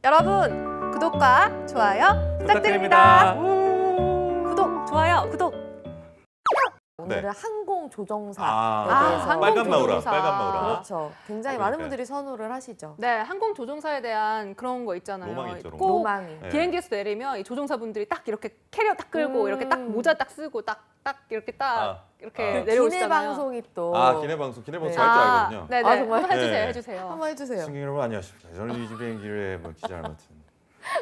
여러분 구독과 좋아요 부탁드립니다. 구독, 좋아요, 구독. 오늘은 네. 항공 조종사에 아, 대해서 항공 조종사. 빨간 마우라. 그렇죠. 굉장히 그러니까요. 많은 분들이 선호를 하시죠. 네, 항공 조종사에 대한 그런 거 있잖아요. 로망이 있죠, 꼭 로망이. 네. 비행기에서 내리면 이 조종사분들이 딱 이렇게 캐리어 딱 끌고 이렇게 딱 모자 딱 쓰고 딱 이렇게 딱 이렇게 아. 기내 내려오시잖아요. 방송이 또 기내 방송 네. 할 줄 알거든요. 네네. 아, 정말? 한번 해주세요, 네. 해주세요. 한번 해주세요. 승객 여러분 안녕하십니까. 저는 이 비행기의 기자를 맡은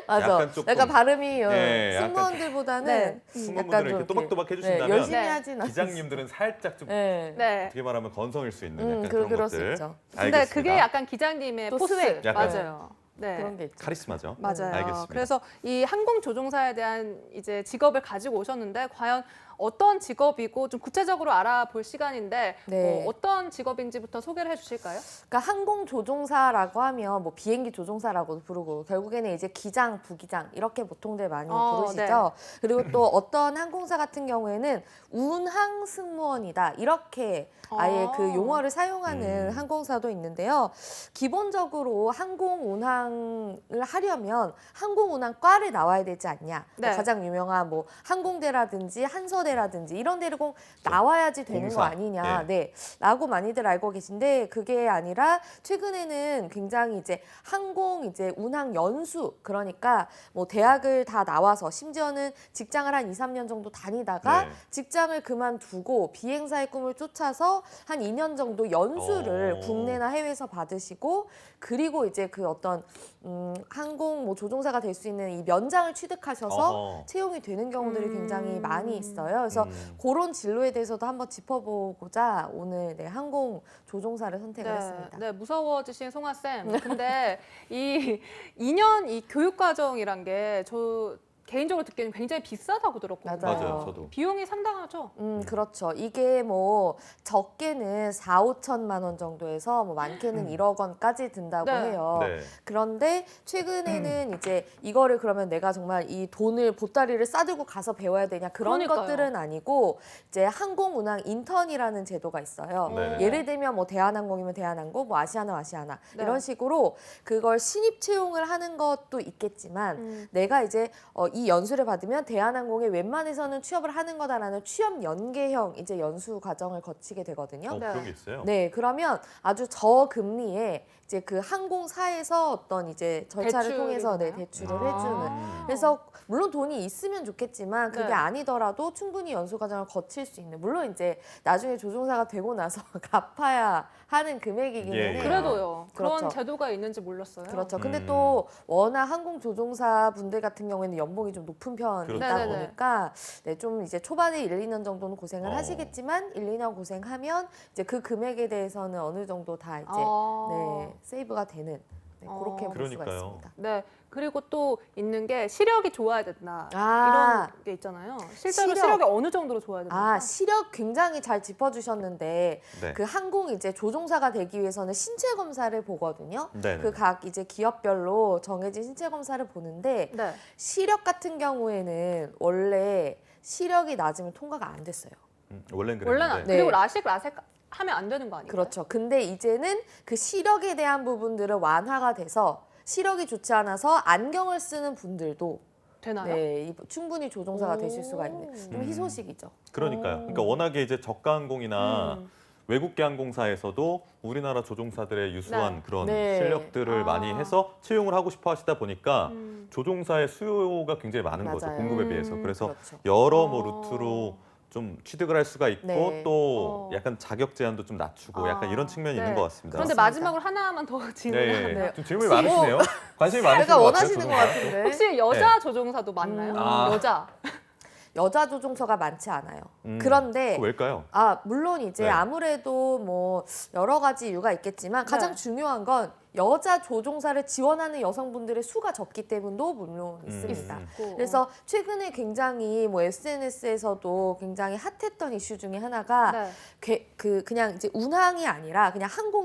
맞아. 약간 조금- 발음이 네, 약간- 승무원들보다는 네. 승무원분들은 이렇게 또박또박 해주신다면 열심히 네. 하진 않아요. 기장님들은 살짝 좀 네. 네. 어떻게 말하면 건성일 수 있는 약간 그런 그럴 수 것들. 있죠. 근데 알겠습니다. 그게 약간 기장님의 또 포스. 스웩. 약간. 맞아요. 네. 그런 게 있죠. 카리스마죠. 맞아요. 알겠습니다. 그래서 이 항공 조종사에 대한 이제 직업을 가지고 오셨는데 과연 어떤 직업이고 좀 구체적으로 알아볼 시간인데 네. 어떤 직업인지부터 소개를 해주실까요? 그러니까 항공 조종사라고 하면 뭐 비행기 조종사라고도 부르고 결국에는 이제 기장, 부기장 이렇게 보통들 많이 부르시죠. 그리고 또 어떤 항공사 같은 경우에는 운항 승무원이다 이렇게 아예 그 용어를 사용하는 항공사도 있는데요. 기본적으로 항공 운항을 하려면 항공 운항과를 나와야 되지 않냐. 네. 가장 유명한 뭐 항공대라든지 한서대라든지 이런 데를 꼭 나와야지 되는 공사. 거 아니냐. 네. 라고 많이들 알고 계신데 그게 아니라 최근에는 굉장히 이제 항공 이제 운항 연수 그러니까 뭐 대학을 다 나와서 심지어는 직장을 한 2, 3년 정도 다니다가 네. 직장을 그만두고 비행사의 꿈을 쫓아서 한 2년 정도 연수를 오. 국내나 해외에서 받으시고 그리고 이제 그 어떤 항공 뭐 조종사가 될 수 있는 이 면장을 취득하셔서 어허. 채용이 되는 경우들이 굉장히 많이 있어요. 그래서 음. 그런 진로에 대해서도 한번 짚어보고자 오늘 네, 항공 조종사를 선택을 했습니다. 네, 무서워지신 송아 쌤. 근데 이 2년 이 교육 과정이란 게 저 개인적으로 듣기에는 굉장히 비싸다고 들었거든요. 맞아요, 저도. 비용이 상당하죠. 그렇죠. 이게 뭐 적게는 4, 5천만 원 정도에서 뭐 많게는 1억 원까지 든다고 네. 해요. 네. 그런데 최근에는 이제 이거를 그러면 내가 정말 이 돈을 보따리를 싸들고 가서 배워야 되냐 그런 그러니까요. 것들은 아니고 이제 항공운항 인턴이라는 제도가 있어요. 네. 예를 들면 뭐 대한항공이면 대한항공, 뭐 아시아나 네. 이런 식으로 그걸 신입 채용을 하는 것도 있겠지만 내가 이제 이 연수를 받으면 대한항공에 웬만해서는 취업을 하는 거다라는 취업 연계형 이제 연수 과정을 거치게 되거든요. 그런 게 있어요. 네, 그러면 아주 저금리에 이제 그 항공사에서 어떤 이제 절차를 대출이 통해서 되나요? 대출을 아. 해주는. 그래서 물론 돈이 있으면 좋겠지만 그게 네. 아니더라도 충분히 연수 과정을 거칠 수 있는. 물론 이제 나중에 조종사가 되고 나서 갚아야 하는 금액이기는 예, 예. 해요. 그래도요. 그런 그렇죠. 제도가 있는지 몰랐어요. 그렇죠. 근데 음. 또 워낙 항공 조종사 분들 같은 경우에는 연봉이 좀 높은 편이다 그렇죠. 보니까 네, 좀 이제 초반에 1, 2년 정도는 고생을 어. 하시겠지만 1, 2년 고생하면 이제 그 금액에 대해서는 어느 정도 다 이제 네, 세이브가 되는 네, 그렇게 볼 수가 그러니까요. 있습니다. 네. 그리고 또 있는 게 시력이 좋아야 된다. 아. 이런 게 있잖아요. 실제로 시력. 시력이 어느 정도로 좋아야 된다. 아, 시력 굉장히 잘 짚어주셨는데 네. 그 항공 이제 조종사가 되기 위해서는 신체 검사를 보거든요. 네. 그 각 이제 기업별로 정해진 신체 검사를 보는데 네. 시력 같은 경우에는 원래 시력이 낮으면 통과가 안 됐어요. 원래는 그랬는데. 원래는 안- 네. 그리고 라식 라섹 하면 안 되는 거 아니에요? 그렇죠. 근데 이제는 그 시력에 대한 부분들은 완화가 돼서 시력이 좋지 않아서 안경을 쓰는 분들도 되나요? 네, 충분히 조종사가 되실 수가 있는 좀 음. 희소식이죠. 그러니까요. 그러니까 워낙에 이제 저가항공이나 외국계 항공사에서도 우리나라 조종사들의 유수한 네. 그런 네. 실력들을 아. 많이 해서 채용을 하고 싶어 하시다 보니까 음. 조종사의 수요가 굉장히 많은 거죠. 맞아요. 공급에 비해서. 그래서 그렇죠. 여러 어. 뭐 루트로 좀 취득을 할 수가 있고 네. 또 약간 자격 제한도 좀 낮추고 약간 이런 측면이 네. 있는 것 같습니다. 그런데 그렇습니다. 마지막으로 하나만 더 질문하면 네. 네. 좀 질문이 많으시네요. 관심이 많으신 내가 것 같아요. 원하시는 것 조종사. 같은데 혹시 여자 조종사도 많나요? 아. 여자. 여자 조종사가 많지 않아요. 음, 그런데 그거 왜일까요? 물론 이제 네. 아무래도 뭐 여러 가지 이유가 있겠지만 가장 네. 중요한 건 여자 조종사를 지원하는 여성분들의 수가 적기 때문도 물론 있습니다. 있고. 그래서 최근에 굉장히 뭐 SNS에서도 굉장히 핫했던 이슈 중에 하나가 네. 그냥 이제 운항이 아니라 그냥 항공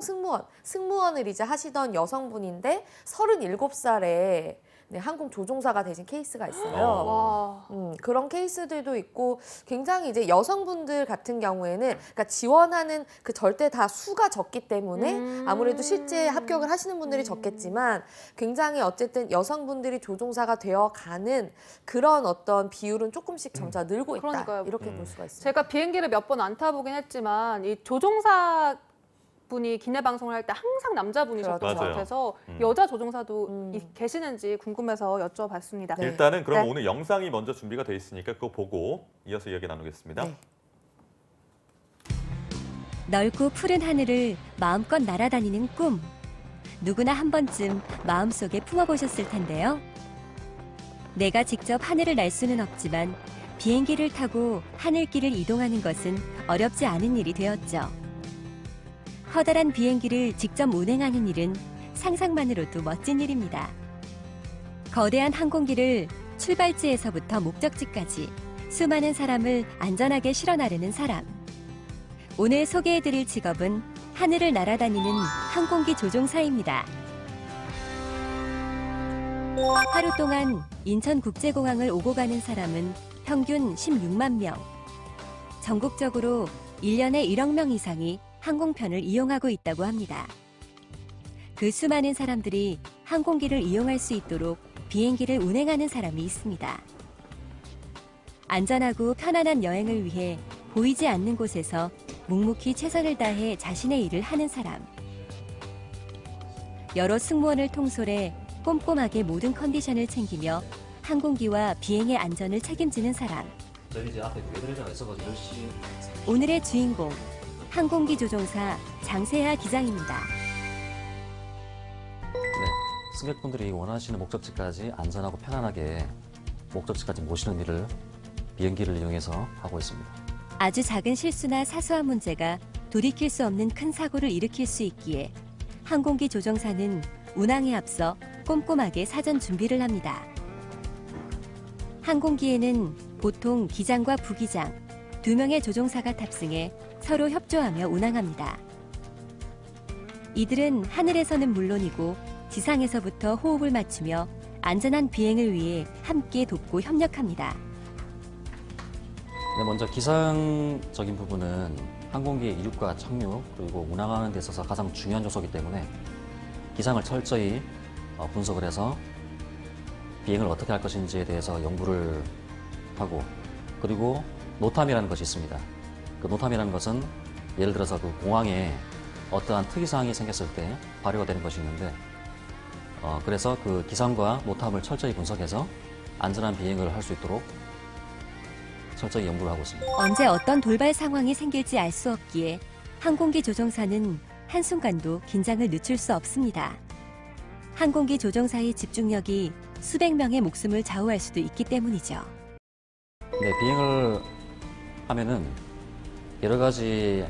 승무원을 이제 하시던 여성분인데 37살에 네, 항공 조종사가 되신 케이스가 있어요. 와. 그런 케이스들도 있고 굉장히 이제 여성분들 같은 경우에는 그러니까 지원하는 그 절대 다 수가 적기 때문에 아무래도 실제 합격을 하시는 분들이 적겠지만 굉장히 어쨌든 여성분들이 조종사가 되어가는 그런 어떤 비율은 조금씩 점차 늘고 있다. 그러니까요. 이렇게 볼 수가 있습니다. 제가 비행기를 몇 번 안 타보긴 했지만 이 조종사 분이 기내 방송을 할 때 항상 남자분이셨던 그렇죠. 것 맞아요. 같아서 여자 조종사도 계시는지 궁금해서 여쭤봤습니다. 네. 일단은 그럼 네. 오늘 영상이 먼저 준비가 돼 있으니까 그거 보고 이어서 이야기 나누겠습니다. 네. 넓고 푸른 하늘을 마음껏 날아다니는 꿈. 누구나 한 번쯤 마음속에 품어보셨을 텐데요. 내가 직접 하늘을 날 수는 없지만 비행기를 타고 하늘길을 이동하는 것은 어렵지 않은 일이 되었죠. 커다란 비행기를 직접 운행하는 일은 상상만으로도 멋진 일입니다. 거대한 항공기를 출발지에서부터 목적지까지 수많은 사람을 안전하게 실어 나르는 사람. 오늘 소개해드릴 직업은 하늘을 날아다니는 항공기 조종사입니다. 하루 동안 인천국제공항을 오고 가는 사람은 평균 16만 명. 전국적으로 1년에 1억 명 이상이 항공편을 이용하고 있다고 합니다. 그 수많은 사람들이 항공기를 이용할 수 있도록 비행기를 운행하는 사람이 있습니다. 안전하고 편안한 여행을 위해 보이지 않는 곳에서 묵묵히 최선을 다해 자신의 일을 하는 사람. 여러 승무원을 통솔해 꼼꼼하게 모든 컨디션을 챙기며 항공기와 비행의 안전을 책임지는 사람. 저희 이제 앞에 외드레자가 있어가지고 10시 오늘의 주인공, 항공기 조종사 장세하 기장입니다. 네, 승객분들이 원하시는 목적지까지 안전하고 편안하게 목적지까지 모시는 일을 비행기를 이용해서 하고 있습니다. 아주 작은 실수나 사소한 문제가 돌이킬 수 없는 큰 사고를 일으킬 수 있기에 항공기 조종사는 운항에 앞서 꼼꼼하게 사전 준비를 합니다. 항공기에는 보통 기장과 부기장, 2명의 조종사가 탑승해 서로 협조하며 운항합니다. 이들은 하늘에서는 물론이고 지상에서부터 호흡을 맞추며 안전한 비행을 위해 함께 돕고 협력합니다. 네, 먼저 기상적인 부분은 항공기의 이륙과 착륙 그리고 운항하는 데 있어서 가장 중요한 요소이기 때문에 기상을 철저히 분석을 해서 비행을 어떻게 할 것인지에 대해서 연구를 하고 그리고 노탐이라는 것이 있습니다. 그 노탐이라는 것은 예를 들어서 그 공항에 어떠한 특이사항이 생겼을 때 발효가 되는 것이 있는데 그래서 그 기상과 노탐을 철저히 분석해서 안전한 비행을 할 수 있도록 철저히 연구를 하고 있습니다. 언제 어떤 돌발 상황이 생길지 알 수 없기에 항공기 조종사는 한순간도 긴장을 늦출 수 없습니다. 항공기 조종사의 집중력이 수백 명의 목숨을 좌우할 수도 있기 때문이죠. 네, 비행을 하면은 여러 가지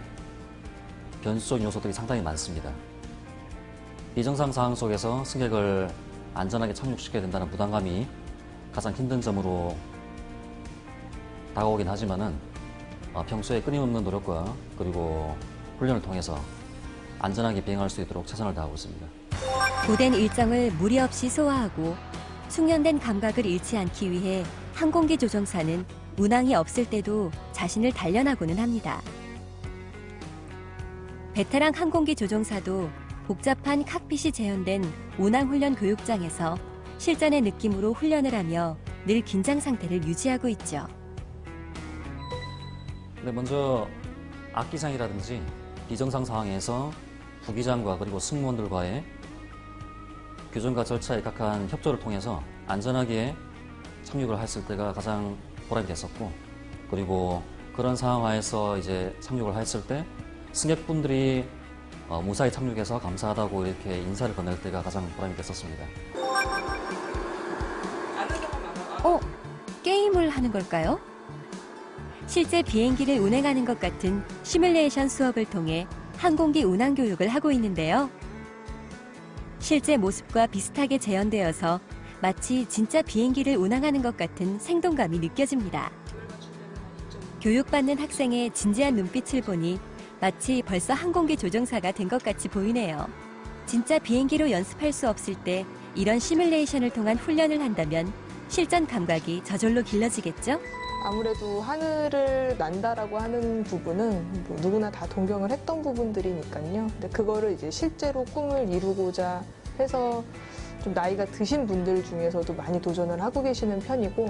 변수적 요소들이 상당히 많습니다. 비정상 상황 속에서 승객을 안전하게 착륙시켜야 된다는 부담감이 가장 힘든 점으로 다가오긴 하지만은 평소에 끊임없는 노력과 그리고 훈련을 통해서 안전하게 비행할 수 있도록 최선을 다하고 있습니다. 고된 일정을 무리 없이 소화하고 숙련된 감각을 잃지 않기 위해 항공기 조종사는 운항이 없을 때도 자신을 단련하고는 합니다. 베테랑 항공기 조종사도 복잡한 칵핏이 재현된 운항훈련 교육장에서 실전의 느낌으로 훈련을 하며 늘 긴장 상태를 유지하고 있죠. 네, 먼저 악기장이라든지 비정상 상황에서 부기장과 그리고 승무원들과의 규정과 절차에 각한 협조를 통해서 안전하게 착륙을 했을 때가 가장 보람이 됐었고 그리고 그런 상황 하에서 이제 착륙을 했을 때 승객분들이 무사히 착륙해서 감사하다고 이렇게 인사를 건넬 때가 가장 보람이 됐었습니다. 게임을 하는 걸까요? 실제 비행기를 운행하는 것 같은 시뮬레이션 수업을 통해 항공기 운항 교육을 하고 있는데요. 실제 모습과 비슷하게 재현되어서 마치 진짜 비행기를 운항하는 것 같은 생동감이 느껴집니다. 교육받는 학생의 진지한 눈빛을 보니 마치 벌써 항공기 조종사가 된 것 같이 보이네요. 진짜 비행기로 연습할 수 없을 때 이런 시뮬레이션을 통한 훈련을 한다면 실전 감각이 저절로 길러지겠죠? 아무래도 하늘을 난다라고 하는 부분은 뭐 누구나 다 동경을 했던 부분들이니까요. 근데 그거를 이제 실제로 꿈을 이루고자 해서 좀 나이가 드신 분들 중에서도 많이 도전을 하고 계시는 편이고,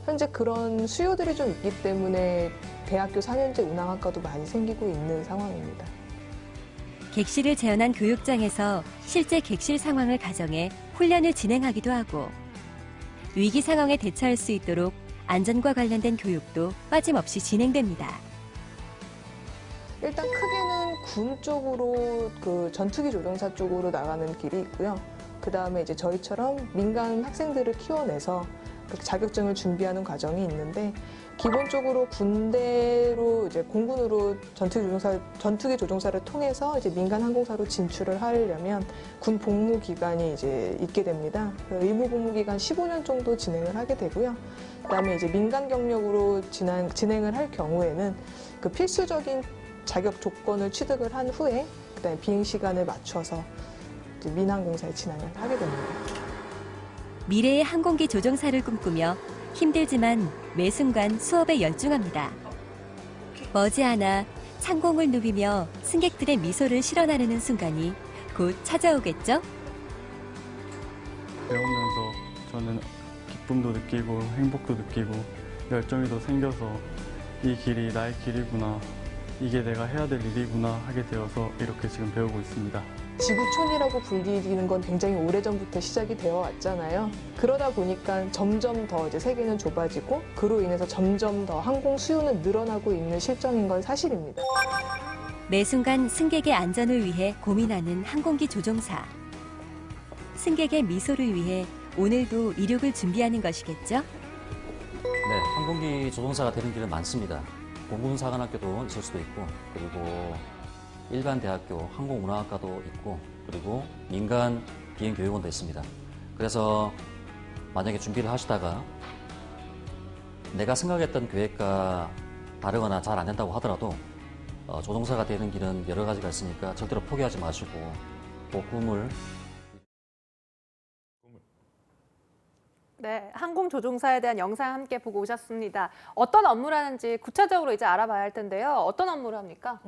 현재 그런 수요들이 좀 있기 때문에 대학교 4년제 운항학과도 많이 생기고 있는 상황입니다. 객실을 재현한 교육장에서 실제 객실 상황을 가정해 훈련을 진행하기도 하고 위기 상황에 대처할 수 있도록 안전과 관련된 교육도 빠짐없이 진행됩니다. 일단 크게는 군 쪽으로 그 전투기 조종사 쪽으로 나가는 길이 있고요. 그 다음에 이제 저희처럼 민간 학생들을 키워내서 그 자격증을 준비하는 과정이 있는데, 기본적으로 군대로 이제 공군으로 전투기 조종사를 통해서 이제 민간 항공사로 진출을 하려면 군 복무 기간이 이제 있게 됩니다. 의무 복무 기간 15년 정도 진행을 하게 되고요. 그다음에 이제 민간 경력으로 진행을 할 경우에는 그 필수적인 자격 조건을 취득을 한 후에 그다음에 비행 시간을 맞춰서 이제 민항공사에 진행을 하게 됩니다. 미래의 항공기 조종사를 꿈꾸며 힘들지만 매 순간 수업에 열중합니다. 머지않아 창공을 누비며 승객들의 미소를 실어나르는 순간이 곧 찾아오겠죠? 배우면서 저는 기쁨도 느끼고 행복도 느끼고 열정이 더 생겨서 이 길이 나의 길이구나, 이게 내가 해야 될 일이구나 하게 되어서 이렇게 지금 배우고 있습니다. 지구촌이라고 불리는 건 굉장히 오래전부터 시작이 되어 왔잖아요. 그러다 보니까 점점 더 이제 세계는 좁아지고 그로 인해서 점점 더 항공 수요는 늘어나고 있는 실정인 건 사실입니다. 매 순간 승객의 안전을 위해 고민하는 항공기 조종사. 승객의 미소를 위해 오늘도 이륙을 준비하는 것이겠죠? 네, 항공기 조종사가 되는 길은 많습니다. 공군사관학교도 있을 수도 있고, 그리고 일반 대학교 항공운항학과도 있고, 그리고 민간 비행교육원도 있습니다. 그래서 만약에 준비를 하시다가 내가 생각했던 계획과 다르거나 잘 안 된다고 하더라도 조종사가 되는 길은 여러 가지가 있으니까 절대로 포기하지 마시고 그 꿈을 네, 항공 조종사에 대한 영상 함께 보고 오셨습니다. 어떤 업무를 하는지 구체적으로 이제 알아봐야 할 텐데요. 어떤 업무를 합니까?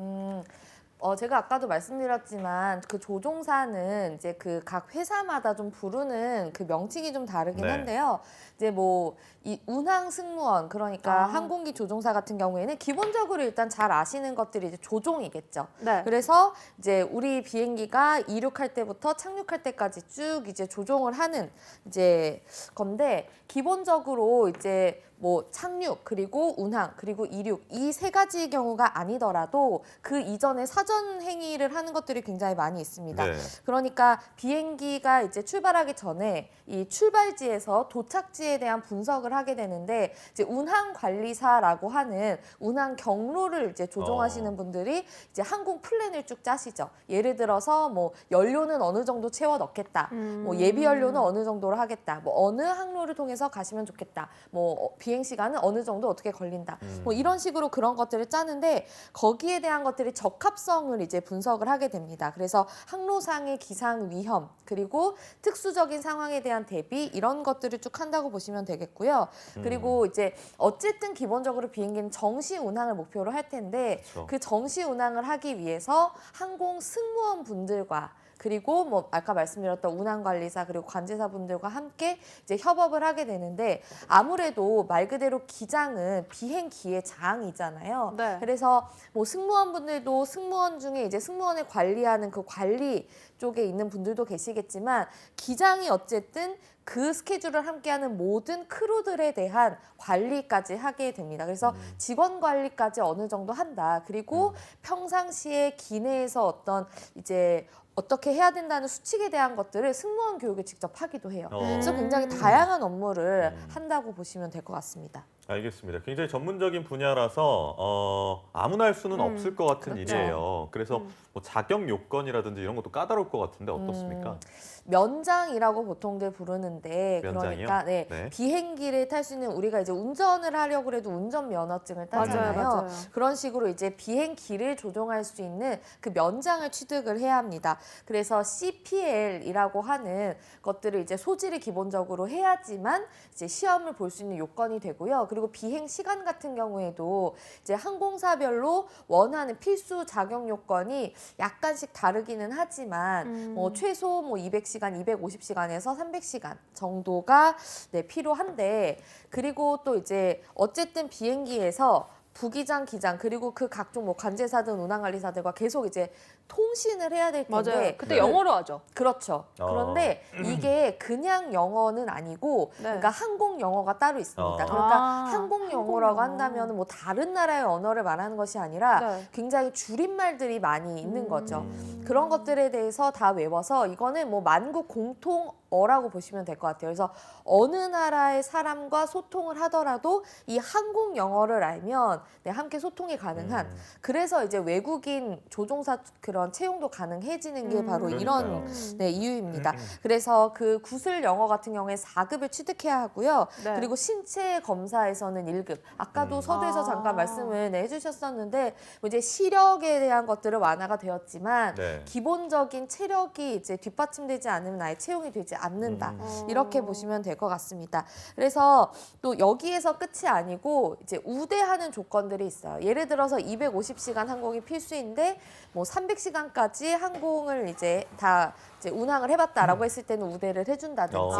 제가 아까도 말씀드렸지만 그 조종사는 이제 그 각 회사마다 좀 부르는 그 명칭이 좀 다르긴 네. 한데요. 이제 뭐 이 운항 승무원, 그러니까 항공기 조종사 같은 경우에는 기본적으로 일단 잘 아시는 것들이 이제 조종이겠죠. 네. 그래서 이제 우리 비행기가 이륙할 때부터 착륙할 때까지 쭉 이제 조종을 하는 이제 건데, 기본적으로 이제 뭐 착륙, 그리고 운항, 그리고 이륙, 이 세 가지 경우가 아니더라도 그 이전에 사전 행위를 하는 것들이 굉장히 많이 있습니다. 네. 그러니까 비행기가 이제 출발하기 전에 이 출발지에서 도착지에 대한 분석을 하게 되는데, 이제 운항 관리사라고 하는 운항 경로를 이제 조종하시는 분들이 이제 항공 플랜을 쭉 짜시죠. 예를 들어서 뭐 연료는 어느 정도 채워 넣겠다. 뭐 예비 연료는 어느 정도로 하겠다. 뭐 어느 항로를 통해서 가시면 좋겠다. 뭐 비행 시간은 어느 정도 어떻게 걸린다. 뭐 이런 식으로 그런 것들을 짜는데, 거기에 대한 것들이 적합성을 이제 분석을 하게 됩니다. 그래서 항로상의 기상 위험, 그리고 특수적인 상황에 대한 대비, 이런 것들을 쭉 한다고 보시면 되겠고요. 그리고 이제 어쨌든 기본적으로 비행기는 정시 운항을 목표로 할 텐데, 그렇죠. 그 정시 운항을 하기 위해서 항공 승무원 분들과 그리고 뭐 아까 말씀드렸던 운항관리사 그리고 관제사분들과 함께 이제 협업을 하게 되는데, 아무래도 말 그대로 기장은 비행기의 장이잖아요. 네. 그래서 뭐 승무원분들도 승무원 중에 이제 승무원을 관리하는 그 관리 쪽에 있는 분들도 계시겠지만, 기장이 어쨌든 그 스케줄을 함께하는 모든 크루들에 대한 관리까지 하게 됩니다. 그래서 직원 관리까지 어느 정도 한다. 그리고 평상시에 기내에서 어떤 이제 어떻게 해야 된다는 수칙에 대한 것들을 승무원 교육을 직접 하기도 해요. 그래서 굉장히 다양한 업무를 한다고 보시면 될 것 같습니다. 알겠습니다. 굉장히 전문적인 분야라서 아무나 할 수는 없을 것 같은 그렇죠. 일이에요. 그래서 뭐 자격 요건이라든지 이런 것도 까다로울 것 같은데 어떻습니까? 면장이라고 보통들 부르는데 면장이요? 그러니까 네, 네. 비행기를 탈 수 있는 우리가 이제 운전을 하려고 해도 운전 면허증을 따잖아요. 맞아요. 그런 식으로 이제 비행기를 조종할 수 있는 그 면장을 취득을 해야 합니다. 그래서 CPL이라고 하는 것들을 이제 소지를 기본적으로 해야지만 이제 시험을 볼 수 있는 요건이 되고요. 그리고 비행 시간 같은 경우에도 이제 항공사별로 원하는 필수 자격 요건이 약간씩 다르기는 하지만 뭐 최소 뭐 200시간, 250시간에서 300시간 정도가 네, 필요한데 그리고 또 이제 어쨌든 비행기에서 부기장, 기장 그리고 그 각종 뭐 관제사든 운항관리사들과 계속 이제 통신을 해야 될 텐데 맞아요. 그때 네. 영어로 하죠. 그렇죠. 그런데 이게 그냥 영어는 아니고 네. 그러니까 항공 영어가 따로 있습니다. 그러니까 항공 영어라고 한다면 뭐 다른 나라의 언어를 말하는 것이 아니라 네. 굉장히 줄임말들이 많이 있는 거죠. 그런 것들에 대해서 다 외워서 이거는 뭐 만국 공통어라고 보시면 될 것 같아요. 그래서 어느 나라의 사람과 소통을 하더라도 이 항공 영어를 알면 네, 함께 소통이 가능한 그래서 이제 외국인 조종사 그런 채용도 가능해지는 게 바로 이런 그러니까요. 네, 이유입니다. 그래서 그 구슬 영어 같은 경우에 4급을 취득해야 하고요. 네. 그리고 신체 검사에서는 1급. 아까도 서두에서 잠깐 말씀을 네, 해주셨었는데 뭐 이제 시력에 대한 것들은 완화가 되었지만 네. 기본적인 체력이 이제 뒷받침되지 않으면 아예 채용이 되지 않는다. 이렇게 보시면 될 것 같습니다. 그래서 또 여기에서 끝이 아니고 이제 우대하는 조건들이 있어요. 예를 들어서 250시간 항공이 필수인데 뭐 300시간까지 항공을 이제 다 이제 운항을 해봤다라고 했을 때는 우대를 해준다든지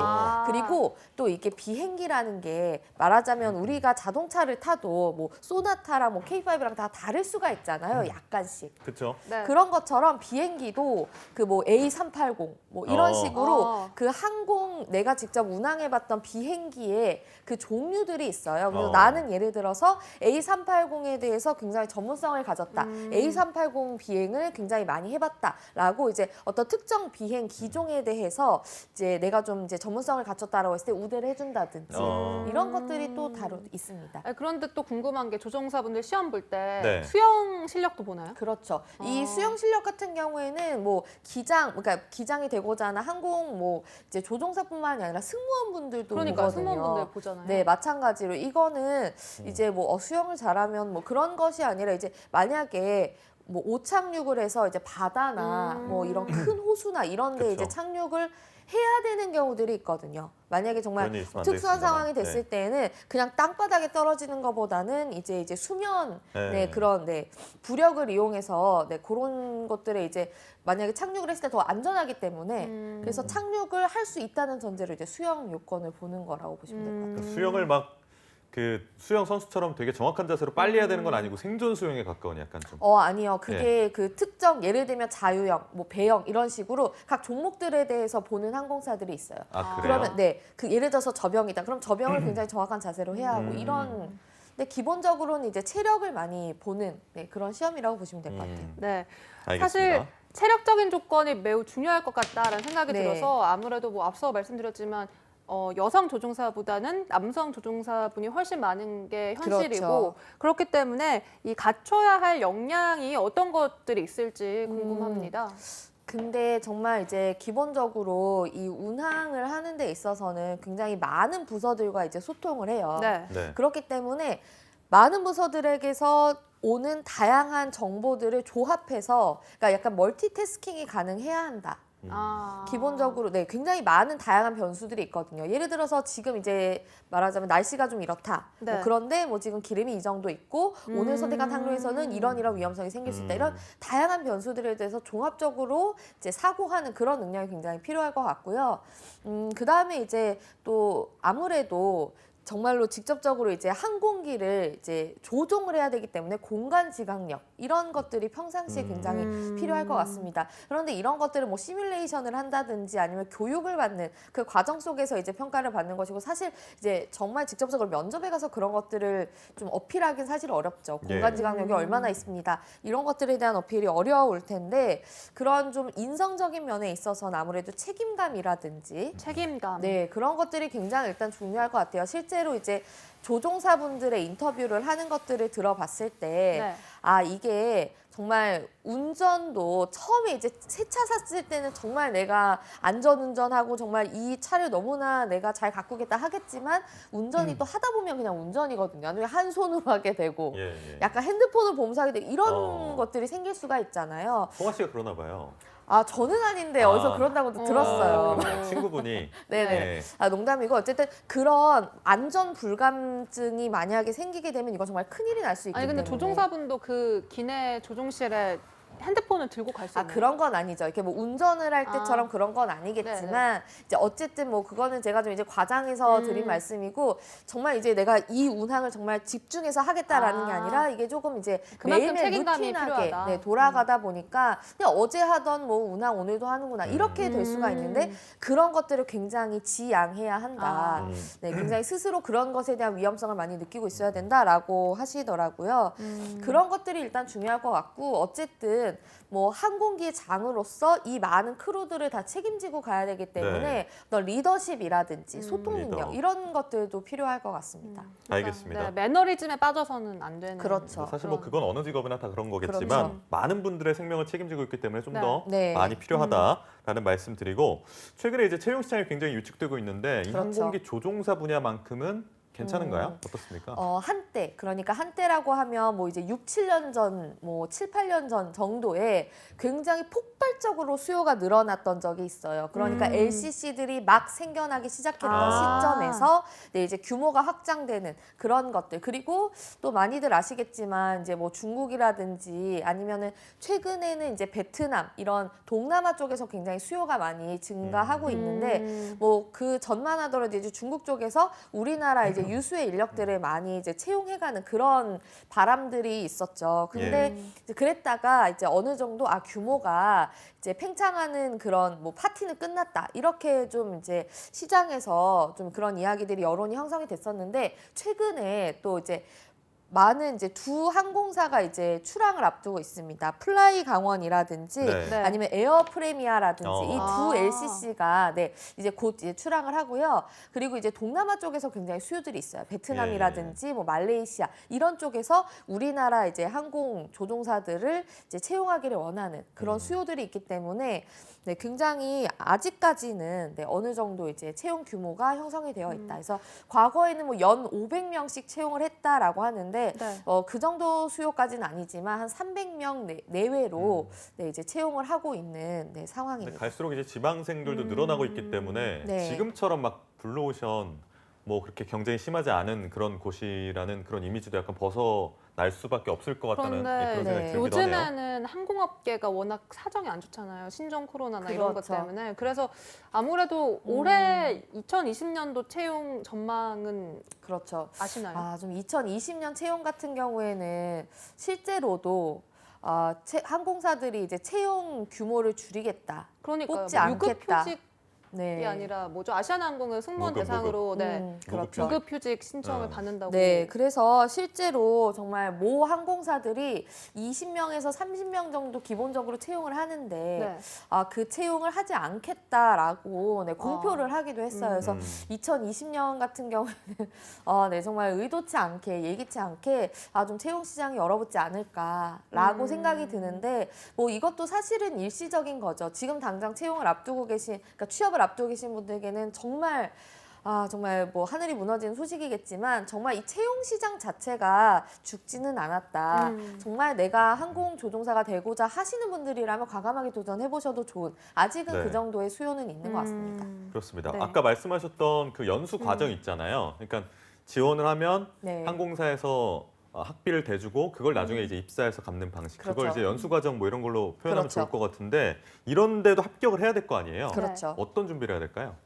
그리고 또 이게 비행기라는 게 말하자면 우리가 자동차를 타도 뭐 소나타랑 뭐 K5랑 다 다를 수가 있잖아요. 약간씩. 그렇죠. 네. 그런 것처럼 비행기도 그 뭐 A380 뭐 이런 식으로 그 항공 내가 직접 운항해봤던 비행기의 그 종류들이 있어요. 그래서 나는 예를 들어서 A380에 대해서 굉장히 전문성을 가졌다. A380 비행을 굉장히 많이 해봤다라고 이제 어떤 특정 비행 기종에 대해서 이제 내가 좀 이제 전문성을 갖췄다라고 했을 때 우대를 해준다든지 이런 것들이 또 다루 있습니다. 아니, 그런데 또 궁금한 게 조종사분들 시험 볼 때 네. 수영 실력도 보나요? 그렇죠. 이 수영 실력 같은 경우에는 뭐 기장, 그러니까 기장이 되고자 하는 항공 뭐 이제 조종사뿐만이 아니라 승무원분들도 그러니까 보거든요. 승무원분들 보잖아요. 네, 마찬가지로 이거는 이제 뭐 수영을 잘하면 뭐 그런 것이 아니라 이제 만약에 뭐 오착륙을 해서 이제 바다나 뭐 이런 큰 호수나 이런 데 이제 그쵸. 착륙을 해야 되는 경우들이 있거든요. 만약에 정말 그런 일이 있으면 안 특수한 되겠습니다만. 상황이 됐을 때는 그냥 땅바닥에 떨어지는 것보다는 이제 수면 네, 그런 네, 부력을 이용해서 네, 그런 것들에 이제 만약에 착륙을 했을 때 더 안전하기 때문에 그래서 착륙을 할 수 있다는 전제로 이제 수영 요건을 보는 거라고 보시면 될 것 같아요. 그 수영을 막 그 수영 선수처럼 되게 정확한 자세로 빨리 해야 되는 건 아니고 생존 수영에 가까운 약간 좀. 아니요. 그게 그 특정 예를 들면 자유형, 뭐 배영 이런 식으로 각 종목들에 대해서 보는 항공사들이 있어요. 아, 그래요? 그러면 네, 그 예를 들어서 저병이다. 그럼 저병을 굉장히 정확한 자세로 해야 하고 이런. 근데 기본적으로는 이제 체력을 많이 보는 네, 그런 시험이라고 보시면 될 것 같아요. 네. 알겠습니다. 사실 체력적인 조건이 매우 중요할 것 같다라는 생각이 네. 들어서 아무래도 뭐 앞서 말씀드렸지만 여성 조종사보다는 남성 조종사분이 훨씬 많은 게 현실이고 그렇죠. 그렇기 때문에 이 갖춰야 할 역량이 어떤 것들이 있을지 궁금합니다. 근데 정말 이제 기본적으로 이 운항을 하는 데 있어서는 굉장히 많은 부서들과 이제 소통을 해요. 네. 네. 그렇기 때문에 많은 부서들에게서 오는 다양한 정보들을 조합해서 그러니까 약간 멀티태스킹이 가능해야 한다. 기본적으로 네 굉장히 많은 다양한 변수들이 있거든요. 예를 들어서 지금 이제 말하자면 날씨가 좀 이렇다. 네. 뭐 그런데 뭐 지금 기름이 이 정도 있고 오늘 선택한 항로에서는 이런 위험성이 생길 수 있다. 이런 다양한 변수들에 대해서 종합적으로 이제 사고하는 그런 능력이 굉장히 필요할 것 같고요. 그 다음에 이제 또 아무래도 정말로 직접적으로 이제 항공기를 이제 조종을 해야 되기 때문에 공간 지각력 이런 것들이 평상시에 굉장히 필요할 것 같습니다. 그런데 이런 것들을 뭐 시뮬레이션을 한다든지 아니면 교육을 받는 그 과정 속에서 이제 평가를 받는 것이고 사실 이제 정말 직접적으로 면접에 가서 그런 것들을 좀 어필하기는 사실 어렵죠. 공간 지각력이 얼마나 있습니다. 이런 것들에 대한 어필이 어려울 텐데 그런 좀 인성적인 면에 있어서는 아무래도 책임감이라든지 책임감. 네, 그런 것들이 굉장히 일단 중요할 것 같아요. 실제로 실제로 이제 조종사분들의 인터뷰를 하는 것들을 들어봤을 때 네. 아, 이게 정말 운전도 처음에 이제 새 차 샀을 때는 정말 내가 안전운전하고 정말 이 차를 너무나 내가 잘 가꾸겠다 하겠지만 운전이 또 하다 보면 그냥 운전이거든요. 아니면 한 손으로 하게 되고 예, 예. 약간 핸드폰을 보면서 하게 되고 이런 어. 것들이 생길 수가 있잖아요. 송아 씨가 그러나 봐요. 아, 저는 아닌데 아. 어디서 그런다고 들었어요. 그러면 친구분이 네네. 네. 아, 농담이고 어쨌든 그런 안전 불감증이 만약에 생기게 되면 이건 정말 큰일이 날 수 있기 아니 근데 때문에. 조종사분도 그 기내 조종실에 핸드폰을 들고 갈 수 아, 있나요? 그런 건 아니죠. 이렇게 뭐 운전을 할 때처럼 아. 그런 건 아니겠지만 이제 어쨌든 뭐 그거는 제가 좀 이제 과장해서 드린 말씀이고 정말 이제 내가 이 운항을 정말 집중해서 하겠다라는 게 아. 아니라 이게 조금 이제 그만큼 매일매일 책임감이 루틴하게 필요하다. 네, 돌아가다 보니까 그냥 어제 하던 뭐 운항 오늘도 하는구나 이렇게 될 수가 있는데 그런 것들을 굉장히 지양해야 한다. 아. 네, 굉장히 스스로 그런 것에 대한 위험성을 많이 느끼고 있어야 된다라고 하시더라고요. 그런 것들이 일단 중요할 것 같고 어쨌든 뭐 항공기의 장으로서 이 많은 크루들을 다 책임지고 가야 되기 때문에 네. 어떤 리더십이라든지 소통 능력 리더. 이런 것들도 필요할 것 같습니다. 알겠습니다. 네, 매너리즘에 빠져서는 안 되는. 그렇죠. 사실 뭐 그건 어느 직업이나 다 그런 거겠지만 그렇죠. 많은 분들의 생명을 책임지고 있기 때문에 좀 네. 더 네. 많이 필요하다라는 말씀드리고 최근에 이제 채용 시장이 굉장히 위축되고 있는데 이 그렇죠. 항공기 조종사 분야만큼은 괜찮은가요? 어떻습니까? 한때, 그러니까 한때라고 하면 뭐 이제 6, 7년 전, 뭐 7, 8년 전 정도에 굉장히 폭발적으로 수요가 늘어났던 적이 있어요. 그러니까 LCC들이 막 생겨나기 시작했던 아. 시점에서 네, 이제 규모가 확장되는 그런 것들. 그리고 또 많이들 아시겠지만 이제 뭐 중국이라든지 아니면은 최근에는 이제 베트남 이런 동남아 쪽에서 굉장히 수요가 많이 증가하고 있는데 뭐 그 전만 하더라도 이제 중국 쪽에서 우리나라 이제 유수의 인력들을 많이 이제 채용해가는 그런 바람들이 있었죠. 근데 이제 그랬다가 이제 어느 정도 규모가 이제 팽창하는 그런 뭐 파티는 끝났다 이렇게 좀 이제 시장에서 좀 그런 이야기들이 여론이 형성이 됐었는데 최근에 또 이제 많은 이제 두 항공사가 이제 출항을 앞두고 있습니다. 플라이 강원이라든지 네. 네. 아니면 에어 프레미아라든지 이 두 아. LCC가 네, 이제 곧 이제 출항을 하고요. 그리고 이제 동남아 쪽에서 굉장히 수요들이 있어요. 베트남이라든지 뭐 말레이시아 이런 쪽에서 우리나라 이제 항공 조종사들을 이제 채용하기를 원하는 그런 수요들이 있기 때문에 네, 굉장히 아직까지는 네, 어느 정도 이제 채용 규모가 형성이 되어 있다. 그래서 과거에는 뭐 연 500명씩 채용을 했다라고 하는데 네. 그 정도 수요까지는 아니지만 한 300명 내외로 네, 이제 채용을 하고 있는 네, 근데 상황입니다. 갈수록 이제 지방생들도 늘어나고 있기 때문에 네. 지금처럼 막 블루오션 뭐 그렇게 경쟁이 심하지 않은 그런 곳이라는 그런 이미지도 약간 벗어날 수밖에 없을 것 같다는 그런데 그런 생각이 네. 들기도 하네요. 요즘에는 항공업계가 워낙 사정이 안 좋잖아요. 신종 코로나나 이런 것 그렇죠. 때문에. 그래서 아무래도 올해 2020년도 채용 전망은 그렇죠. 아시나요? 좀 2020년 채용 같은 경우에는 실제로도 항공사들이 이제 채용 규모를 줄이겠다. 그러니까요. 뽑지 뭐 유급 않겠다. 휴직이 네. 아니라 뭐죠? 아시아나항공은 승무원 무급, 대상으로 네. 그렇죠. 유급 휴직 신청을 어. 받는다고. 네, 그래서 실제로 정말 모 항공사들이 20명에서 30명 정도 기본적으로 채용을 하는데 네. 그 채용을 하지 않겠다라고 네, 공표를 하기도 했어요. 그래서 2020년 같은 경우에는 네, 정말 의도치 않게 예기치 않게 좀 채용 시장이 얼어붙지 않을까라고 생각이 드는데 뭐 이것도 사실은 일시적인 거죠. 지금 당장 채용을 앞두고 계신 그러니까 취업을 앞두고 계신 분들에게는 정말 뭐 하늘이 무너지는 소식이겠지만 정말 이 채용 시장 자체가 죽지는 않았다. 정말 내가 항공 조종사가 되고자 하시는 분들이라면 과감하게 도전해 보셔도 좋은 아직은 네. 그 정도의 수요는 있는 것 같습니다. 그렇습니다. 네. 아까 말씀하셨던 그 연수 과정 있잖아요. 그러니까 지원을 하면 네. 항공사에서 학비를 대주고 그걸 나중에 이제 입사해서 갚는 방식. 그걸 그렇죠. 이제 연수 과정 뭐 이런 걸로 표현하면 그렇죠. 좋을 것 같은데 이런 데도 합격을 해야 될 거 아니에요. 그렇죠. 어떤 준비를 해야 될까요?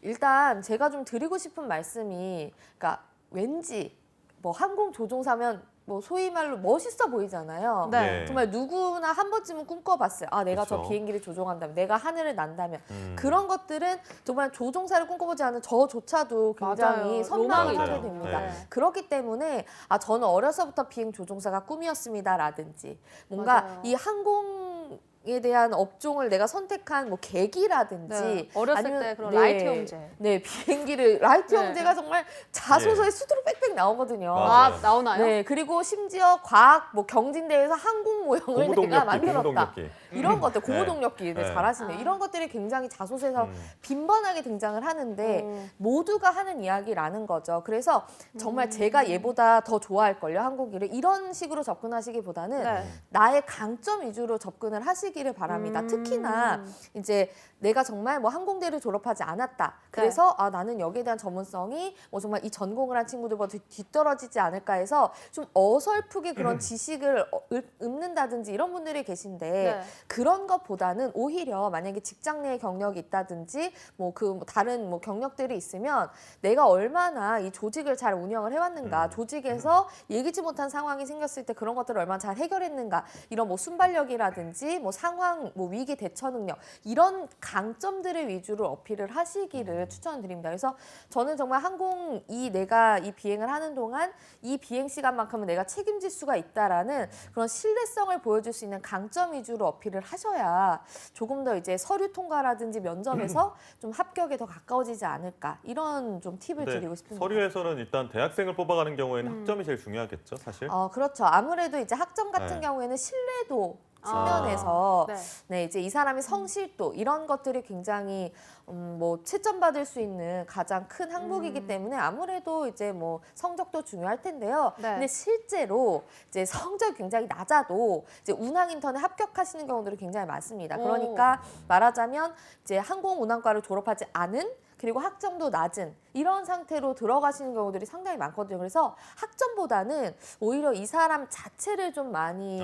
일단 제가 좀 드리고 싶은 말씀이 그러니까 왠지 뭐 항공 조종사면 뭐 소위 말로 멋있어 보이잖아요. 네. 정말 누구나 한 번쯤은 꿈꿔봤어요. 내가 저 그렇죠. 비행기를 조종한다면, 내가 하늘을 난다면. 음. 그런 것들은 정말 조종사를 꿈꿔보지 않은 저조차도 굉장히 맞아요. 선망을 로망이죠. 하게 됩니다. 네. 그렇기 때문에 저는 어려서부터 비행 조종사가 꿈이었습니다라든지 뭔가 맞아요. 이 항공 에 대한 업종을 내가 선택한 뭐 계기라든지 네. 어렸을 아니면- 때 그런 네. 라이트 형제. 네, 비행기를 라이트 네. 형제가 정말 자소서에 수두룩 빽빽 나오거든요. 맞아요. 아, 나오나요? 네, 그리고 심지어 과학 뭐 경진대회에서 항공 모형을 내가 고무동력기, 만들었다. 고무동력기. 이런 것들 고무동력기 네. 네. 잘하시네. 아. 이런 것들이 굉장히 자소서에서 음. 빈번하게 등장을 하는데 음. 모두가 하는 이야기라는 거죠. 그래서 정말 제가 얘보다 더 좋아할걸요, 항공기를. 이런 식으로 접근하시기보다는 네. 나의 강점 위주로 접근을 하시기를 바랍니다. 특히나 이제 내가 정말 뭐 항공대를 졸업하지 않았다. 그래서 아, 나는 여기에 대한 전문성이 뭐 정말 이 전공을 한 친구들보다 뒤떨어지지 않을까 해서 좀 어설프게 그런 지식을 읊는다든지 이런 분들이 계신데 네. 그런 것보다는 오히려 만약에 직장 내에 경력이 있다든지 뭐 그 다른 뭐 경력들이 있으면 내가 얼마나 이 조직을 잘 운영을 해왔는가, 조직에서 예기치 못한 상황이 생겼을 때 그런 것들을 얼마나 잘 해결했는가, 이런 뭐 순발력이라든지 뭐 상황, 뭐 위기 대처 능력 이런 강점들을 위주로 어필을 하시기를 추천드립니다. 그래서 저는 정말 항공이 내가 이 비행을 하는 동안 이 비행 시간만큼은 내가 책임질 수가 있다라는 그런 신뢰성을 보여줄 수 있는 강점 위주로 어필을 하셔야 조금 더 이제 서류 통과라든지 면접에서 좀 합격에 더 가까워지지 않을까, 이런 좀 팁을 근데 드리고 싶습니다. 서류에서는 일단 대학생을 뽑아가는 경우에는 학점이 제일 중요하겠죠, 사실. 그렇죠. 아무래도 이제 학점 같은 네. 경우에는 신뢰도 측면에서 네. 네, 이제 이 사람의 성실도 이런 것들이 굉장히 뭐 채점 받을 수 있는 가장 큰 항목이기 때문에 아무래도 이제 뭐 성적도 중요할 텐데요. 네. 근데 실제로 이제 성적이 굉장히 낮아도 이제 운항 인턴에 합격하시는 경우들이 굉장히 많습니다. 그러니까 말하자면 이제 항공 운항과를 졸업하지 않은, 그리고 학점도 낮은 이런 상태로 들어가시는 경우들이 상당히 많거든요. 그래서 학점보다는 오히려 이 사람 자체를 좀 많이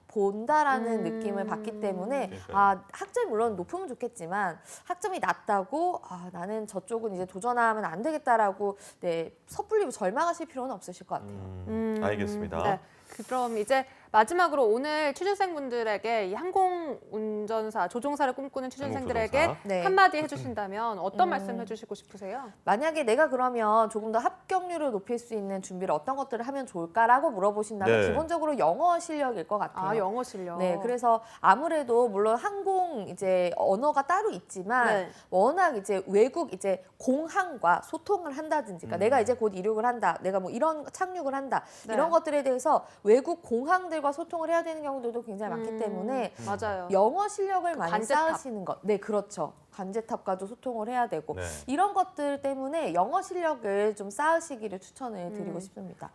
본다라는 느낌을 받기 때문에 그러니까요. 아, 학점이 물론 높으면 좋겠지만 학점이 낮다고 아, 나는 저쪽은 이제 도전하면 안 되겠다라고 네, 섣불리 절망하실 필요는 없으실 것 같아요. 알겠습니다. 네. 그럼 이제 마지막으로 오늘 취준생분들에게 이 항공 운전사, 조종사를 꿈꾸는 취준생들에게 항공조종사. 네. 한마디 해주신다면 어떤 말씀 해주시고 싶으세요? 만약에 내가 그러면 조금 더 합격률을 높일 수 있는 준비를 어떤 것들을 하면 좋을까라고 물어보신다면 네. 기본적으로 영어 실력일 것 같아요. 아, 영어 실력. 네, 그래서 아무래도 물론 항공 이제 언어가 따로 있지만 네. 워낙 이제 외국 이제 공항과 소통을 한다든지, 그러니까 내가 이제 곧 이륙을 한다, 내가 뭐 이런 착륙을 한다, 네. 이런 것들에 대해서 외국 공항들과 소통을 해야 되는 경우들도 굉장히 많기 때문에 맞아요. 영어 실력을 많이 관제탑. 쌓으시는 것, 네, 그렇죠. 관제탑과도 소통을 해야 되고 네. 이런 것들 때문에 영어 실력을 좀 쌓으시기를 추천을 드리고 싶습니다.